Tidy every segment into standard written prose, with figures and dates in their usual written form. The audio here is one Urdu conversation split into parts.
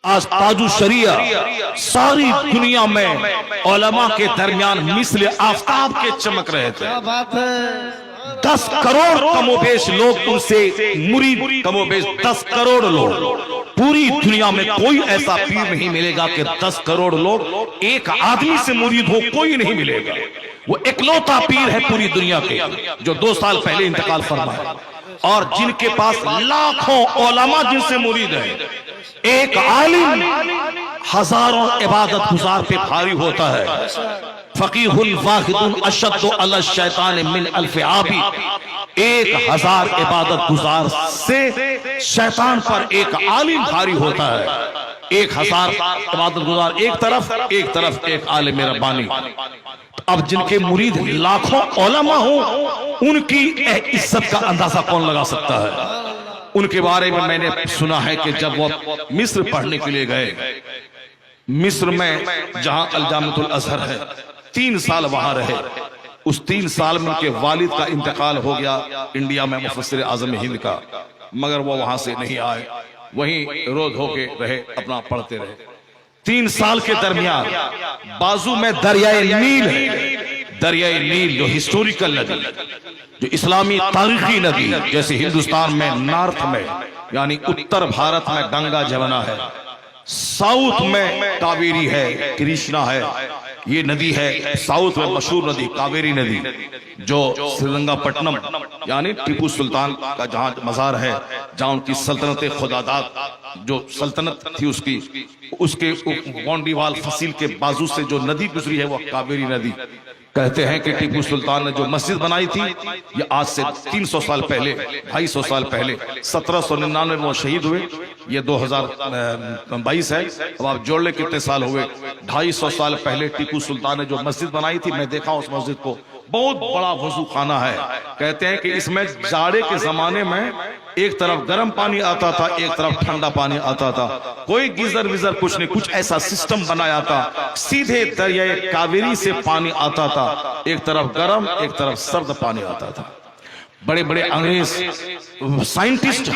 آج تاج الشریعہ ساری دنیا میں علماء کے درمیان مثل آفتاب کے چمک رہے تھے۔ 10 کروڑ کم و بیش لوگ ان سے مرید، کم و بیش 10 کروڑ لوگ۔ پوری دنیا میں کوئی ایسا پیر نہیں ملے گا کہ 10 کروڑ لوگ ایک آدمی سے مرید ہو، کوئی نہیں ملے گا۔ وہ اکلوتا پیر ہے پوری دنیا کے جو 2 سال پہلے انتقال فرمایا، اور جن کے پاس لاکھوں علماء جن سے مرید ہیں۔ ایک عالم ہزاروں عبادت گزار پہ بھاری ہوتا ہے۔ فقیہ واحد اشد علی الشیطان من 1000 عابد، 1000 عبادت گزار سے شیطان پر ایک عالم بھاری ہوتا ہے۔ 1000 عبادت گزار ایک طرف ایک عالم ربانی۔ اب جن کے مرید لاکھوں علماء ہوں، ان کی عزت کا اندازہ کون لگا سکتا ہے؟ ان کے بارے میں نے سنا ہے کہ جب وہ مصر پڑھنے کے لیے گئے، مصر میں جہاں الجامعۃ الازہر ہے، 3 سال وہاں رہے۔ اس 3 سال میں ان کے والد کا انتقال ہو گیا انڈیا میں، مفسر اعظم ہند کا، مگر وہ وہاں سے نہیں آئے، وہیں روز ہو کے رہے، اپنا پڑھتے رہے۔ 3 سال کے درمیان بازو میں دریائے نیل ہے، دریائے نیل جو ہسٹوریکل ندی، جو اسلامی تاریخی ندی، جیسے ہندوستان میں نارتھ میں یعنی اتر بھارت میں گنگا جمنا ہے، ساؤتھ میں کاویری ہے، کرشنا ہے، یہ ندی ہے ساؤتھ میں مشہور ندی کاویری ندی، جو سرینگا پٹنم یعنی ٹیپو سلطان کا جہاں مزار ہے، جہاں ان کی سلطنت خداداد جو سلطنت تھی اس کے باؤنڈری وال فصیل کے بازو سے جو ندی گزری ہے وہ کاویری ندی۔ کہتے ہیں کہ ٹیپو سلطان نے جو مسجد بنائی تھی یہ آج سے 300 سال پہلے، 250 سال پہلے 1799 میں وہ شہید ہوئے، یہ 2022 ہے، اب آپ جوڑ لیں کتنے سال ہوئے۔ 250 سال پہلے ٹیپو سلطان نے جو مسجد بنائی تھی، میں دیکھا اس مسجد کو، بہت بڑا وضو خانہ ہے۔ کہتے ہیں کہ اس میں جاڑے کے زمانے میں ایک طرف گرم پانی آتا تھا، ایک طرف ٹھنڈا پانی آتا تھا، کوئی گیزر ویزر کچھ نہیں، کچھ ایسا سسٹم بنایا تھا، سیدھے دریائے کاویری سے پانی آتا تھا، ایک طرف گرم ایک طرف سرد پانی آتا تھا۔ بڑے بڑے انگریز سائنٹسٹ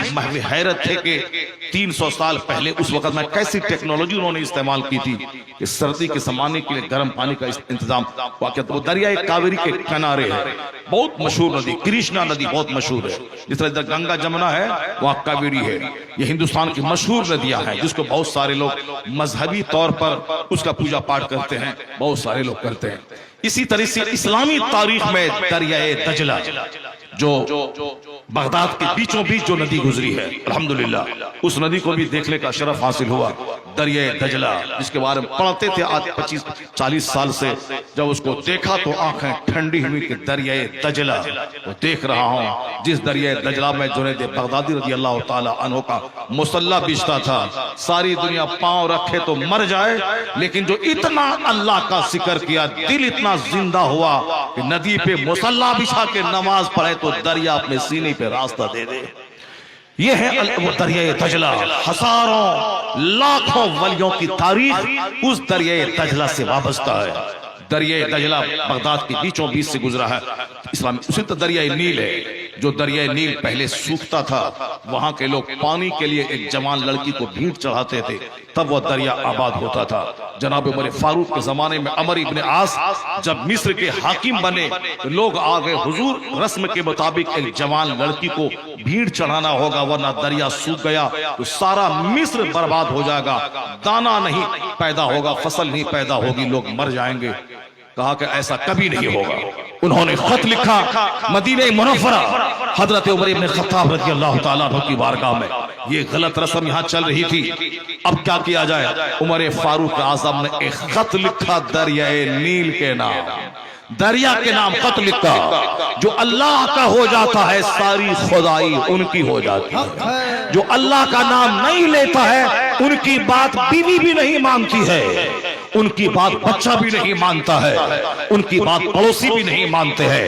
حیرت تھے کہ 300 سال پہلے اس وقت میں کیسی ٹیکنالوجی انہوں نے استعمال کی تھی کہ سردی کے زمانے کے لیے گرم پانی کا انتظام واقع۔ وہ دریائے کاویری کے کنارے ہے، بہت مشہور ندی، کرشنا ندی بہت مشہور ہے، جس طرح ادھر گنگا جمنا ہے وہاں کاویری ہے۔ یہ ہندوستان کی مشہور ندیاں ہیں جس کو بہت سارے لوگ مذہبی طور پر اس کا پوجا پاٹ کرتے ہیں، بہت سارے لوگ کرتے ہیں۔ اسی طرح سے اسلامی تاریخ میں دریائے دجلہ جو بغداد کے بیچوں بیچ جو ندی گزری ہے، الحمدللہ اس ندی کو بھی دیکھنے کا شرف حاصل ہوا۔ دریائے دجلہ جس کے بارے میں پڑھتے تھے آج 25-40 سال سے، جب اس کو دیکھا تو آنکھیں ٹھنڈی ہوئی کہ دریائے دجلہ وہ دیکھ رہا ہوں، جس دریائے دجلہ میں جنید بغدادی رضی اللہ تعالی عنہ کا مصلی بچتا تھا۔ ساری دنیا پاؤں رکھے تو مر جائے، لیکن جو اتنا اللہ کا ذکر کیا، دل اتنا زندہ ہوا کہ ندی پہ مصلی بچھا کے نماز پڑھے تو دریا اپنے سینے پہ راستہ دے دے۔ یہ ہے وہ دریائے دجلہ، ہزاروں لاکھوں ولیوں کی تاریخ اس دریائے دجلہ سے وابستہ ہے۔ دریائے دجلہ بغداد کے بیچوں بیچ سے گزرا ہے اسلامی۔ اسی طرح دریائے نیل ہے، جو دریائے نیل پہلے سوکھتا تھا، وہاں کے لوگ پانی کے لیے ایک جوان لڑکی کو بھیٹ چڑھاتے تھے، تب وہ دریا آباد ہوتا تھا۔ جناب عمر فاروق کے زمانے میں عمر ابن عاص جب مصر کے حاکم بنے تو لوگ آگئے، حضور رسم کے مطابق ایک جوان لڑکی کو بھیٹ چڑھانا ہوگا ورنہ دریا سوکھ گیا تو سارا مصر برباد ہو جائے گا، دانا نہیں پیدا ہوگا، فصل نہیں پیدا ہوگی، لوگ مر جائیں گے۔ کہا کہ ایسا کبھی نہیں ہوگا۔ انہوں نے خط لکھا مدینہ منورہ حضرت عمر ابن خطاب رضی اللہ تعالیٰ عنہ کی بارگاہ میں، یہ غلط رسم یہاں چل رہی تھی، اب کیا کیا جائے؟ عمر فاروق اعظم نے ایک خط لکھا دریائے نیل کے نام، دریا کے نام خط لکھا۔ جو اللہ کا ہو جاتا ہے ساری خدائی ان کی ہو جاتی ہے، جو اللہ کا نام نہیں لیتا ہے ان کی بات بیوی بھی نہیں مانتی ہے، ان کی بات بچہ بھی نہیں مانتا ہے، ان کی بات پڑوسی بھی نہیں مانتے ہیں۔